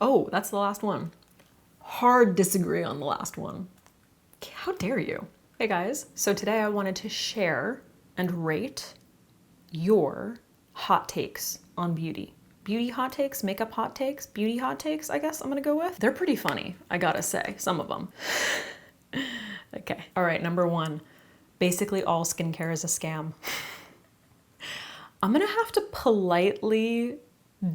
Oh, that's the last one. Hard disagree on the last one. How dare you? Hey guys, so today I wanted to share and rate your hot takes on beauty. Beauty hot takes, makeup hot takes, beauty hot takes, I guess I'm gonna go with. They're pretty funny, I gotta say, some of them. Okay, all right, number one, basically all skincare is a scam. I'm gonna have to politely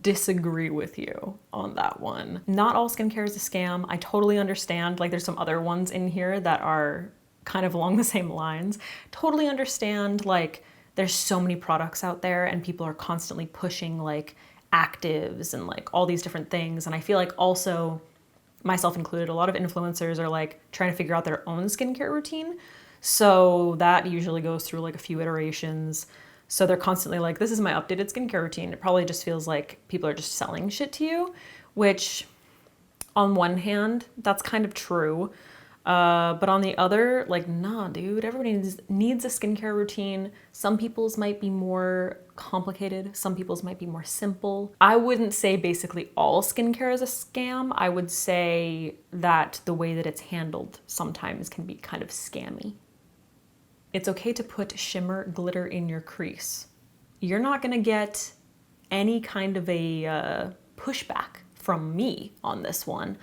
disagree with you on that one. Not all skincare is a scam. I totally understand, like there's some other ones in here that are kind of along the same lines. Totally understand, like there's so many products out there and people are constantly pushing like actives and like all these different things. And I feel like also, myself included, a lot of influencers are like trying to figure out their own skincare routine. So that usually goes through like a few iterations. So they're constantly like, this is my updated skincare routine. It probably just feels like people are just selling shit to you, which on one hand, that's kind of true. But on the other, like, nah, dude, everybody needs a skincare routine. Some people's might be more complicated. Some people's might be more simple. I wouldn't say basically all skincare is a scam. I would say that the way that it's handled sometimes can be kind of scammy. It's okay to put shimmer glitter in your crease. You're not gonna get any kind of a pushback from me on this one.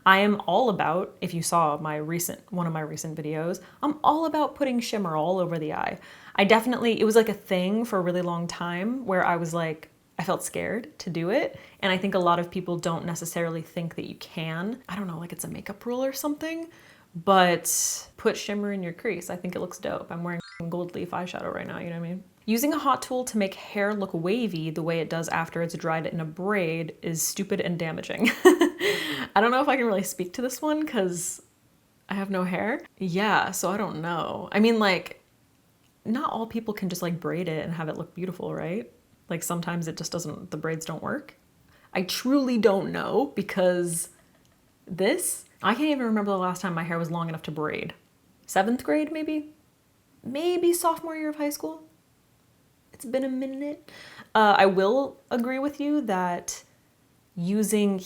I am all about, if you saw one of my recent videos, I'm all about putting shimmer all over the eye. It was like a thing for a really long time where I was like, I felt scared to do it. And I think a lot of people don't necessarily think that you can. I don't know, like it's a makeup rule or something, but put shimmer in your crease. I think it looks dope. I'm wearing gold leaf eyeshadow right now, you know what I mean? Using a hot tool to make hair look wavy the way it does after it's dried in a braid is stupid and damaging. I don't know if I can really speak to this one because I have no hair. Yeah, so I don't know. I mean, like, not all people can just like braid it and have it look beautiful, right? Like sometimes it just doesn't, the braids don't work. I truly don't know because I can't even remember the last time my hair was long enough to braid. 7th grade, maybe? Maybe sophomore year of high school? It's been a minute. I will agree with you that using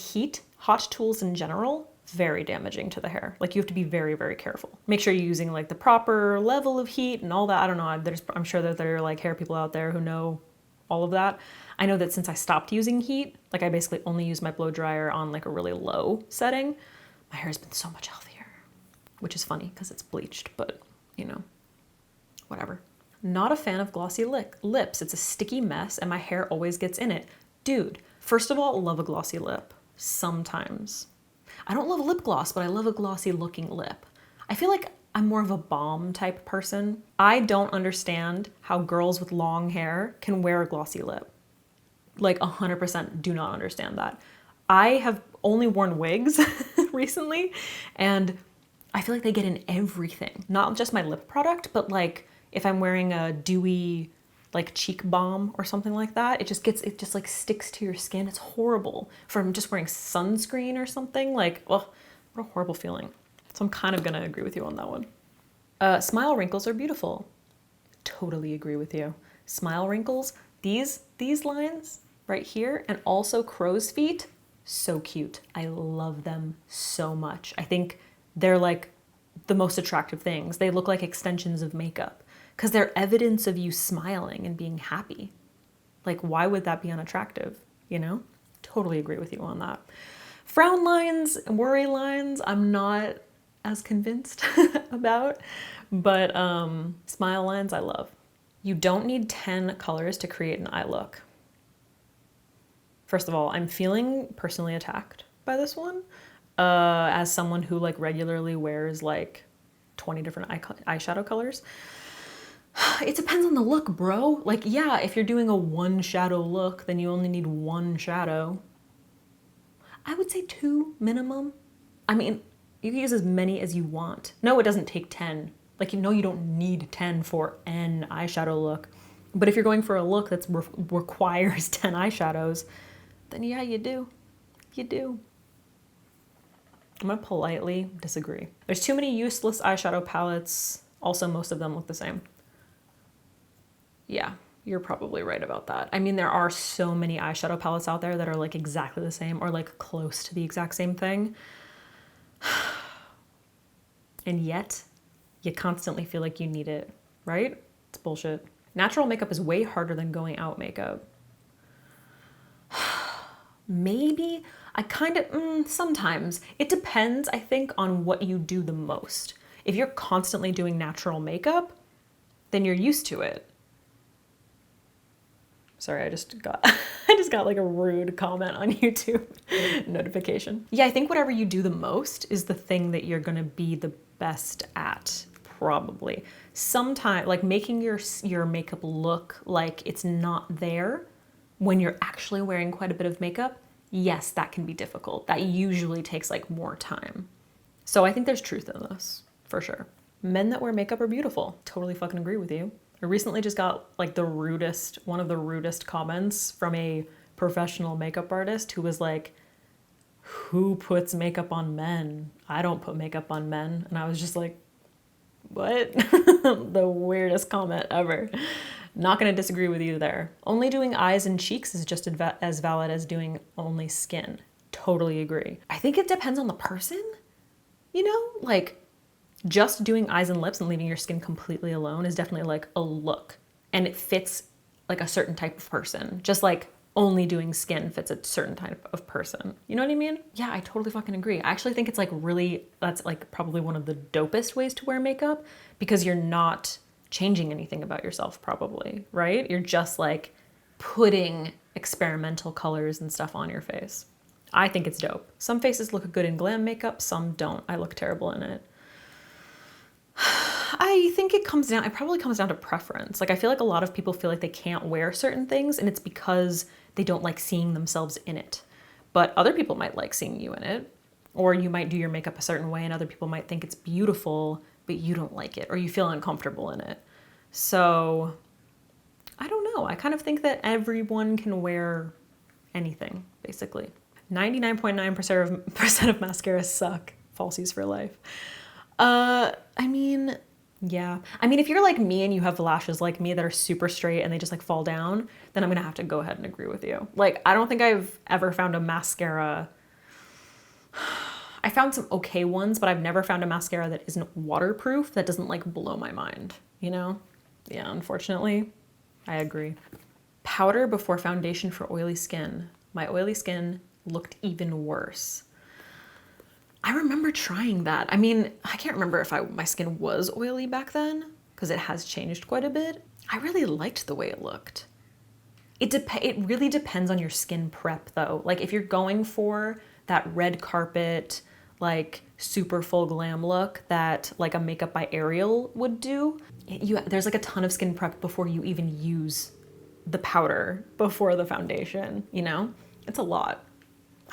hot tools in general, very damaging to the hair. Like you have to be very, very careful. Make sure you're using like the proper level of heat and all that. I don't know, I'm sure that there are like hair people out there who know all of that. I know that since I stopped using heat, like I basically only use my blow dryer on like a really low setting, my hair has been so much healthier, which is funny because it's bleached, but you know, whatever. Not a fan of glossy lips. It's a sticky mess and my hair always gets in it. Dude, first of all, love a glossy lip. Sometimes. I don't love lip gloss, but I love a glossy looking lip. I feel like I'm more of a balm type person. I don't understand how girls with long hair can wear a glossy lip. Like 100% do not understand that. I have only worn wigs recently and I feel like they get in everything. Not just my lip product, but like if I'm wearing a dewy like cheek balm or something like that, it just like sticks to your skin. It's horrible. From just wearing sunscreen or something, like, oh, what a horrible feeling. So I'm kind of gonna agree with you on that one. Smile wrinkles are beautiful. Totally agree with you. Smile wrinkles, these lines right here, and also crow's feet, so cute. I love them so much. I think they're like the most attractive things. They look like extensions of makeup because they're evidence of you smiling and being happy. Like, why would that be unattractive, you know? Totally agree with you on that. Frown lines, worry lines, I'm not as convinced about, but smile lines I love. You don't need 10 colors to create an eye look. First of all, I'm feeling personally attacked by this one as someone who like regularly wears like 20 different eyeshadow colors. It depends on the look, bro. Like, yeah, if you're doing a one shadow look, then you only need one shadow. I would say 2 minimum. I mean, you can use as many as you want. No, it doesn't take 10. Like, you know, you don't need 10 for an eyeshadow look. But if you're going for a look that requires 10 eyeshadows, then yeah, you do. You do. I'm gonna politely disagree. There's too many useless eyeshadow palettes. Also, most of them look the same. Yeah, You're probably right about that. I mean, there are so many eyeshadow palettes out there that are like exactly the same or like close to the exact same thing. And yet, you constantly feel like you need it, right? It's bullshit. Natural makeup is way harder than going out makeup. Maybe I kind of, sometimes. It depends, I think, on what you do the most. If you're constantly doing natural makeup, then you're used to it. Sorry, I just got like a rude comment on YouTube notification. Yeah, I think whatever you do the most is the thing that you're gonna be the best at, probably. Sometimes, like making your makeup look like it's not there when you're actually wearing quite a bit of makeup, yes, that can be difficult. That usually takes like more time. So I think there's truth in this, for sure. Men that wear makeup are beautiful. Totally fucking agree with you. I recently just got like one of the rudest comments from a professional makeup artist who was like, who puts makeup on men? I don't put makeup on men. And I was just like, what? The weirdest comment ever. Not gonna disagree with you there. Only doing eyes and cheeks is just as valid as doing only skin. Totally agree. I think it depends on the person, you know? Like, just doing eyes and lips and leaving your skin completely alone is definitely like a look, and it fits like a certain type of person, just like only doing skin fits a certain type of person. You know what I mean? Yeah, I totally fucking agree. I actually think it's like that's like probably one of the dopest ways to wear makeup, because you're not changing anything about yourself probably, right? You're just like putting experimental colors and stuff on your face. I think it's dope. Some faces look good in glam makeup, some don't. I look terrible in it. I think it probably comes down to preference. Like, I feel like a lot of people feel like they can't wear certain things, and it's because they don't like seeing themselves in it. But other people might like seeing you in it, or you might do your makeup a certain way and other people might think it's beautiful, but you don't like it, or you feel uncomfortable in it. So I don't know. I kind of think that everyone can wear anything, basically. 99.9% of mascaras suck. Falsies for life. I mean, yeah. I mean, if you're like me and you have lashes like me that are super straight and they just like fall down, then I'm gonna have to go ahead and agree with you. Like, I don't think I've ever found a mascara. I found some okay ones, but I've never found a mascara that isn't waterproof, that doesn't like blow my mind, you know? Yeah, unfortunately, I agree. Powder before foundation for oily skin. My oily skin looked even worse. I remember trying that. I mean, I can't remember if my skin was oily back then, because it has changed quite a bit. I really liked the way it looked. It really depends on your skin prep though. Like, if you're going for that red carpet, like super full glam look that like a Makeup by Ariel would do, there's like a ton of skin prep before you even use the powder before the foundation, you know? It's a lot.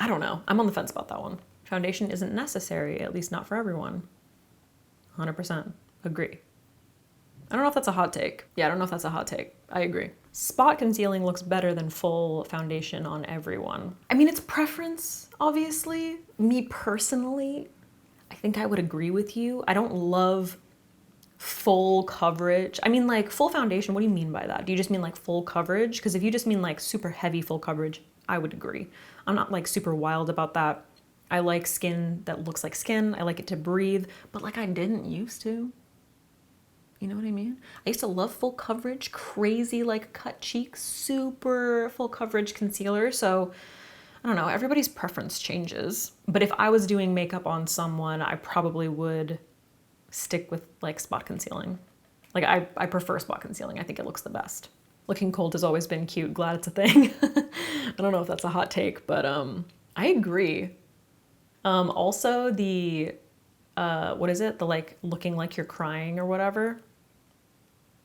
I don't know. I'm on the fence about that one. Foundation isn't necessary, at least not for everyone. 100%. Agree. I don't know if that's a hot take. Yeah, I don't know if that's a hot take. I agree. Spot concealing looks better than full foundation on everyone. I mean, it's preference, obviously. Me personally, I think I would agree with you. I don't love full coverage. I mean, like, full foundation, what do you mean by that? Do you just mean like full coverage? Because if you just mean like super heavy full coverage, I would agree. I'm not like super wild about that. I like skin that looks like skin. I like it to breathe, but like I didn't used to. You know what I mean? I used to love full coverage, crazy like cut cheeks, super full coverage concealer. So I don't know, everybody's preference changes. But if I was doing makeup on someone, I probably would stick with like spot concealing. Like I prefer spot concealing. I think it looks the best. Looking cold has always been cute. Glad it's a thing. I don't know if that's a hot take, but I agree. Also the, what is it? The like looking like you're crying or whatever.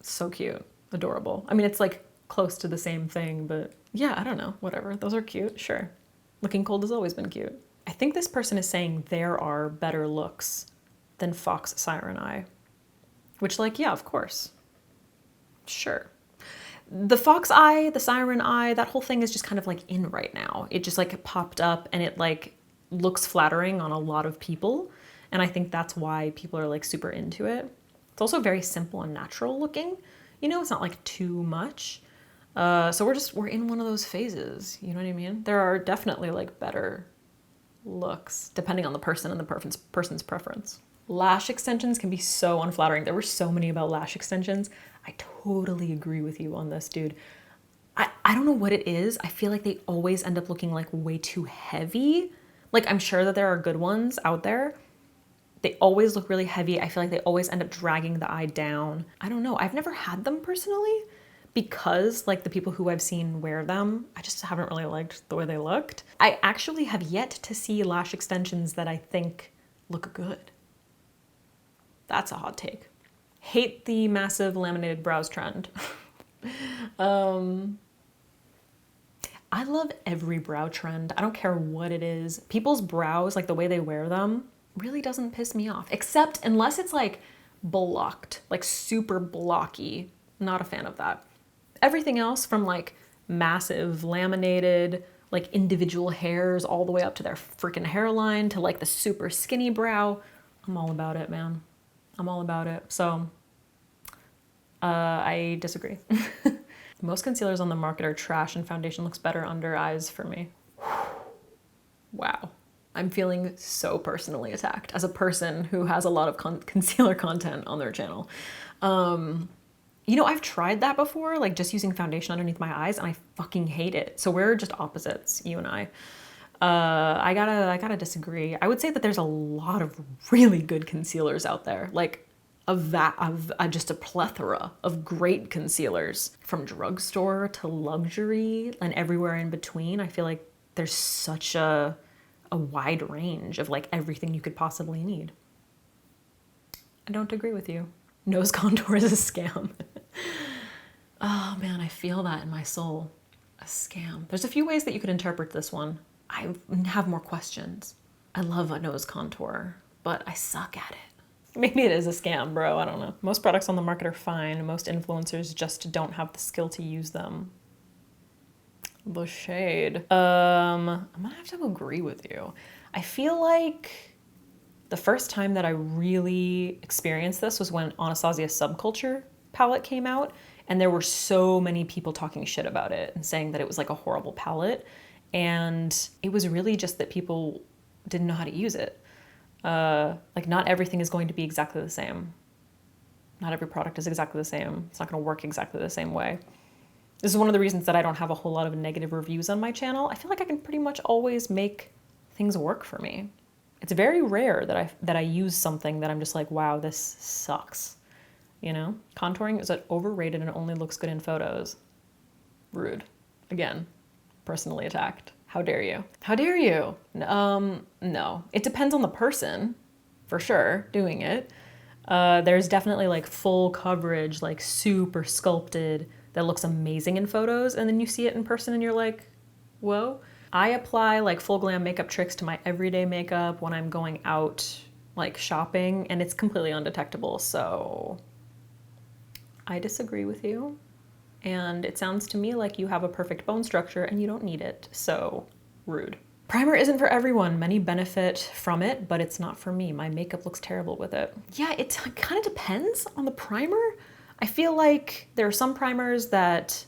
So cute. Adorable. I mean, it's like close to the same thing, but yeah, I don't know. Whatever. Those are cute. Sure. Looking cold has always been cute. I think this person is saying there are better looks than Fox Siren Eye, which like, yeah, of course. Sure. The fox eye, the siren eye, that whole thing is just kind of like in right now. It just like popped up and it like looks flattering on a lot of people. And I think that's why people are like super into it. It's also very simple and natural looking. You know, it's not like too much. So we're in one of those phases, you know what I mean? There are definitely like better looks depending on the person and the person's preference. Lash extensions can be so unflattering. There were so many about lash extensions. I totally agree with you on this, dude. I don't know what it is. I feel like they always end up looking like way too heavy. Like, I'm sure that there are good ones out there. They always look really heavy. I feel like they always end up dragging the eye down. I don't know. I've never had them personally because like the people who I've seen wear them, I just haven't really liked the way they looked. I actually have yet to see lash extensions that I think look good. That's a hot take. Hate the massive laminated brows trend. I love every brow trend. I don't care what it is. People's brows, like the way they wear them, really doesn't piss me off. Except unless it's like blocked, like super blocky. Not a fan of that. Everything else from like massive laminated, like individual hairs all the way up to their freaking hairline to like the super skinny brow. I'm all about it, man. I'm all about it. So I disagree. Most concealers on the market are trash and foundation looks better under eyes for me. Wow. I'm feeling so personally attacked as a person who has a lot of concealer content on their channel. You know, I've tried that before, like just using foundation underneath my eyes, and I fucking hate it. So we're just opposites, you and I. I gotta disagree. I would say that there's a lot of really good concealers out there, like just a plethora of great concealers from drugstore to luxury and everywhere in between. I feel like there's such a wide range of like everything you could possibly need. I don't agree with you. Nose contour is a scam. Oh man, I feel that in my soul. A scam. There's a few ways that you could interpret this one. I have more questions. I love a nose contour, but I suck at it. Maybe it is a scam, bro. I don't know. Most products on the market are fine. Most influencers just don't have the skill to use them. The shade. I'm gonna have to agree with you. I feel like the first time that I really experienced this was when Anastasia's Subculture palette came out, and there were so many people talking shit about it and saying that it was like a horrible palette. And it was really just that people didn't know how to use it. Like not everything is going to be exactly the same. Not every product is exactly the same. It's not going to work exactly the same way. This is one of the reasons that I don't have a whole lot of negative reviews on my channel. I feel like I can pretty much always make things work for me. It's very rare that I use something that I'm just like, wow, this sucks. You know? Contouring is overrated and it only looks good in photos. Rude. Again, personally attacked. How dare you? How dare you? No. It depends on the person, for sure, doing it. There's definitely like full coverage, like super sculpted, that looks amazing in photos, and then you see it in person and you're like, whoa. I apply like full glam makeup tricks to my everyday makeup when I'm going out like shopping, and it's completely undetectable, so I disagree with you. And it sounds to me like you have a perfect bone structure and you don't need it, so rude. Primer isn't for everyone. Many benefit from it, but it's not for me. My makeup looks terrible with it. Yeah, it kind of depends on the primer. I feel like there are some primers that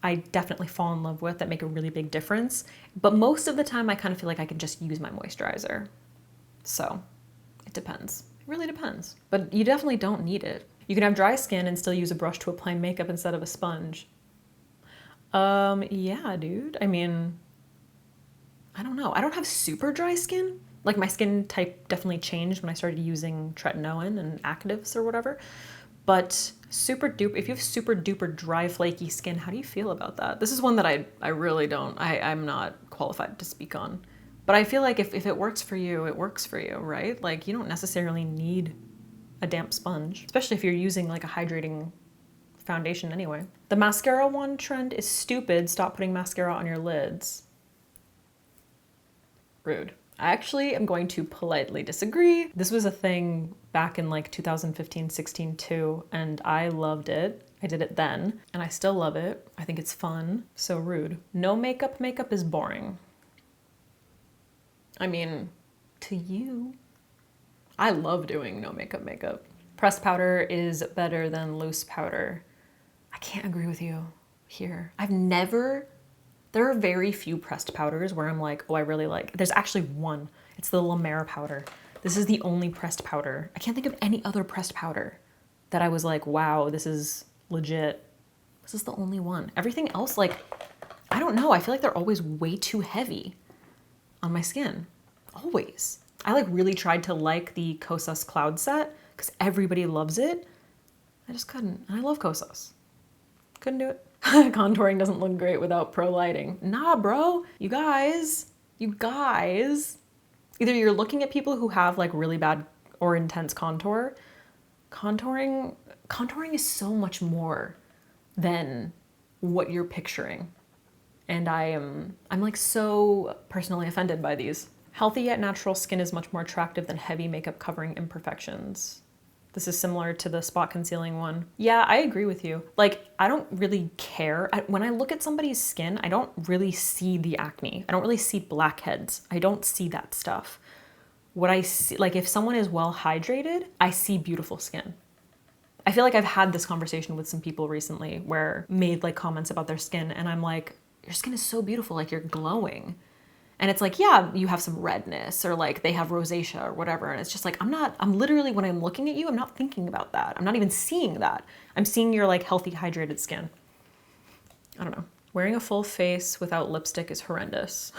I definitely fall in love with that make a really big difference, but most of the time I kind of feel like I can just use my moisturizer. So it depends. It really depends. But you definitely don't need it. You can have dry skin and still use a brush to apply makeup instead of a sponge. Yeah, dude. I mean, I don't know. I don't have super dry skin. Like my skin type definitely changed when I started using tretinoin and actives or whatever. But super duper, if you have super duper dry, flaky skin, how do you feel about that? This is one that I really don't, I'm not qualified to speak on. But I feel like if it works for you, it works for you, right? Like you don't necessarily need a damp sponge, especially if you're using like a hydrating foundation anyway. The mascara one trend is stupid. Stop putting mascara on your lids. Rude. I actually am going to politely disagree. This was a thing back in like 2015-16 too, and I loved it. I did it then, and I still love it. I think it's fun. So rude. No makeup is boring. I mean, to you. I love doing no makeup. Pressed powder is better than loose powder. I can't agree with you. here. There are very few pressed powders where I'm like, oh, I really like. There's actually one. It's the La Mer powder. This is the only pressed powder. I can't think of any other pressed powder that I was like, wow, this is legit. This is the only one. Everything else, like, I don't know. I feel like they're always way too heavy on my skin. Always. I like really tried to like the Kosas Cloud Set because everybody loves it. I just couldn't. And I love Kosas. Couldn't do it. Contouring doesn't look great without pro lighting. Nah, bro. You guys. Either you're looking at people who have like really bad or intense contour. Contouring is so much more than what you're picturing. And I'm like so personally offended by these. Healthy yet natural skin is much more attractive than heavy makeup covering imperfections. This is similar to the spot concealing one. Yeah, I agree with you. Like, I don't really care. When I look at somebody's skin, I don't really see the acne. I don't really see blackheads. I don't see that stuff. What I see, like if someone is well hydrated, I see beautiful skin. I feel like I've had this conversation with some people recently where made like comments about their skin and I'm like, your skin is so beautiful, like you're glowing. And it's like, yeah, you have some redness or like they have rosacea or whatever. And it's just like, I'm literally, when I'm looking at you, I'm not thinking about that. I'm not even seeing that. I'm seeing your like healthy, hydrated skin. I don't know. Wearing a full face without lipstick is horrendous.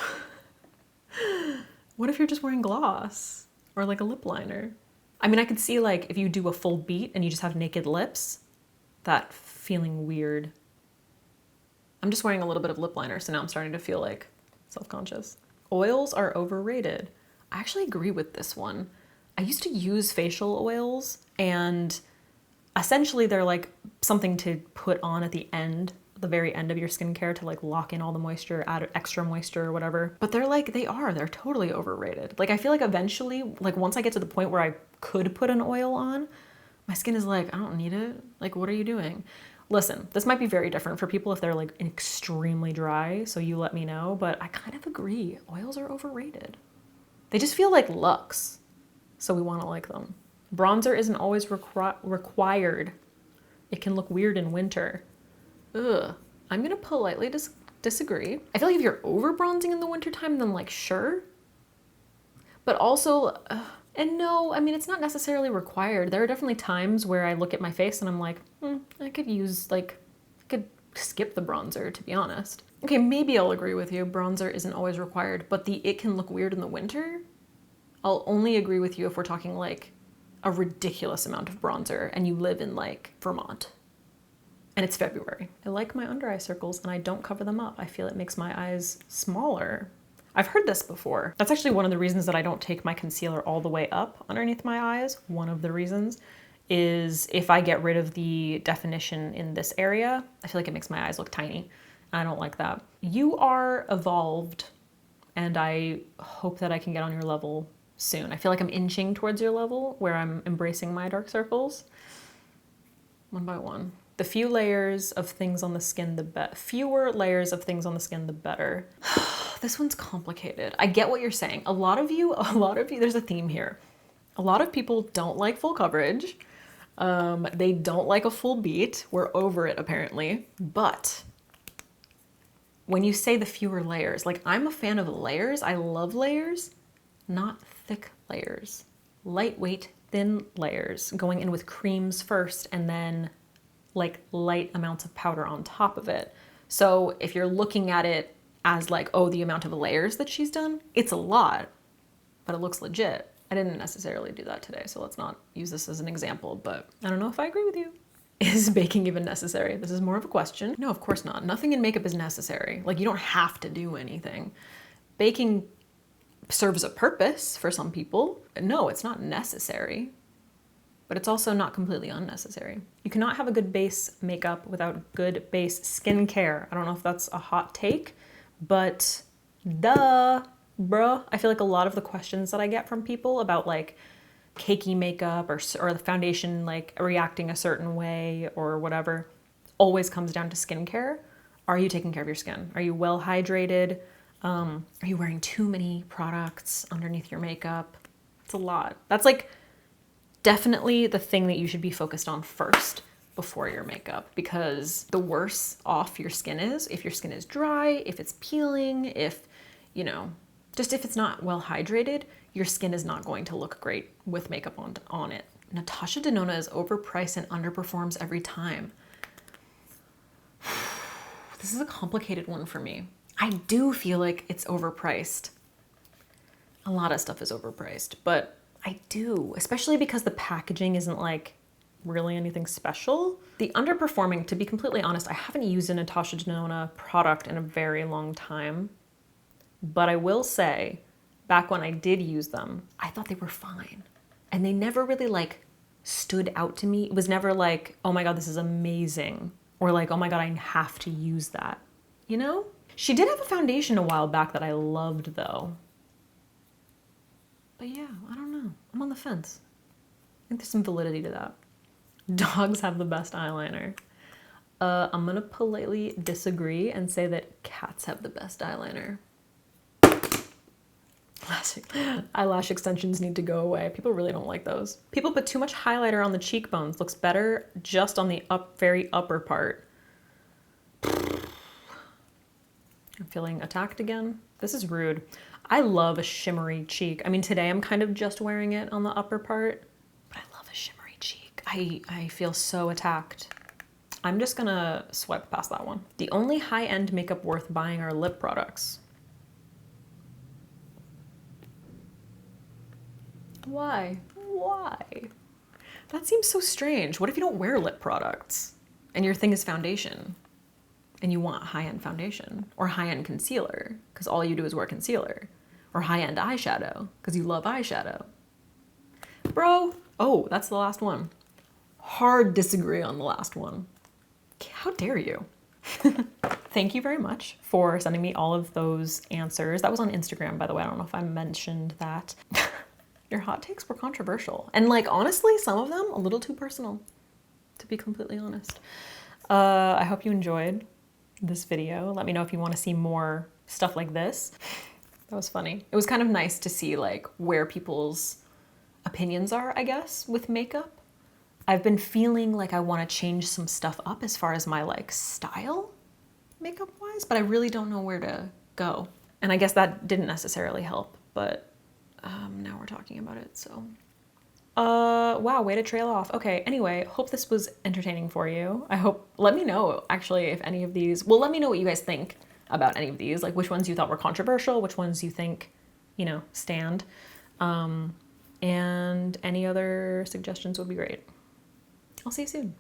What if you're just wearing gloss or like a lip liner? I mean, I could see like if you do a full beat and you just have naked lips, that feeling weird. I'm just wearing a little bit of lip liner, so now I'm starting to feel like self-conscious. Oils are overrated. I actually agree with this one. I used to use facial oils and essentially they're like something to put on at the end, the very end of your skincare to like lock in all the moisture, add extra moisture or whatever. But they're totally overrated. Like I feel like eventually, like once I get to the point where I could put an oil on, my skin is like, I don't need it. Like, what are you doing? Listen, this might be very different for people if they're like extremely dry, so you let me know, but I kind of agree. Oils are overrated. They just feel like looks, so we want to like them. Bronzer isn't always required. It can look weird in winter. Ugh. I'm gonna politely disagree. I feel like if you're over bronzing in the wintertime, then like sure. But also, and no, I mean, it's not necessarily required. There are definitely times where I look at my face and I'm like, I could skip the bronzer, to be honest. Okay, maybe I'll agree with you. Bronzer isn't always required, but it can look weird in the winter. I'll only agree with you if we're talking like a ridiculous amount of bronzer and you live in like Vermont and it's February. I like my under eye circles and I don't cover them up. I feel it makes my eyes smaller. I've heard this before. That's actually one of the reasons that I don't take my concealer all the way up underneath my eyes. One of the reasons is if I get rid of the definition in this area, I feel like it makes my eyes look tiny. I don't like that. You are evolved and I hope that I can get on your level soon. I feel like I'm inching towards your level where I'm embracing my dark circles. One by one. The fewer layers of things on the skin, the better. This one's complicated. I get what you're saying. A lot of you, there's a theme here. A lot of people don't like full coverage. They don't like a full beat. We're over it apparently. But when you say the fewer layers, like I'm a fan of layers. I love layers, not thick layers. Lightweight, thin layers, going in with creams first and then like light amounts of powder on top of it. So if you're looking at it as like, oh, the amount of layers that she's done, it's a lot, but it looks legit. I didn't necessarily do that today, so let's not use this as an example, but I don't know if I agree with you. Is baking even necessary? This is more of a question. No, of course not. Nothing in makeup is necessary. Like you don't have to do anything. Baking serves a purpose for some people. No, it's not necessary, but it's also not completely unnecessary. You cannot have a good base makeup without good base skincare. I don't know if that's a hot take, but duh, bruh. I feel like a lot of the questions that I get from people about like cakey makeup or the foundation like reacting a certain way or whatever always comes down to skincare. Are you taking care of your skin? Are you well hydrated? Are you wearing too many products underneath your makeup? It's a lot. That's like definitely the thing that you should be focused on first before your makeup, because the worse off your skin is, if your skin is dry, if it's peeling, if, you know, just if it's not well hydrated, your skin is not going to look great with makeup on it. Natasha Denona is overpriced and underperforms every time. This is a complicated one for me. I do feel like it's overpriced. A lot of stuff is overpriced, but I do, especially because the packaging isn't like really anything special. The underperforming, to be completely honest, I haven't used a Natasha Denona product in a very long time, but I will say, back when I did use them, I thought they were fine. And they never really like stood out to me. It was never like, oh my God, this is amazing. Or like, oh my God, I have to use that, you know? She did have a foundation a while back that I loved though. But yeah, I don't know. I'm on the fence. I think there's some validity to that. Dogs have the best eyeliner. I'm gonna politely disagree and say that cats have the best eyeliner. Eyelash extensions need to go away. People really don't like those. People put too much highlighter on the cheekbones. Looks better just on the very upper part. I'm feeling attacked again. This is rude. I love a shimmery cheek. I mean, today I'm kind of just wearing it on the upper part, but I love a shimmery cheek. I feel so attacked. I'm just gonna swipe past that one. The only high-end makeup worth buying are lip products. Why? Why? That seems so strange. What if you don't wear lip products and your thing is foundation and you want high-end foundation or high-end concealer because all you do is wear concealer, or high-end eyeshadow because you love eyeshadow? Bro, oh, that's the last one. Hard disagree on the last one. How dare you? Thank you very much for sending me all of those answers. That was on Instagram, by the way. I don't know if I mentioned that. Your hot takes were controversial. And like, honestly, some of them a little too personal, to be completely honest. I hope you enjoyed this video. Let me know if you want to see more stuff like this. That was funny. It was kind of nice to see like where people's opinions are, I guess, with makeup. I've been feeling like I want to change some stuff up as far as my like style makeup wise, but I really don't know where to go. And I guess that didn't necessarily help, but now we're talking about it, so. Wow, way to trail off. Okay, anyway, hope this was entertaining for you. I hope, let me know actually if any of these, well, let me know what you guys think about any of these, like which ones you thought were controversial, which ones you think, you know, stand. And any other suggestions would be great. I'll see you soon.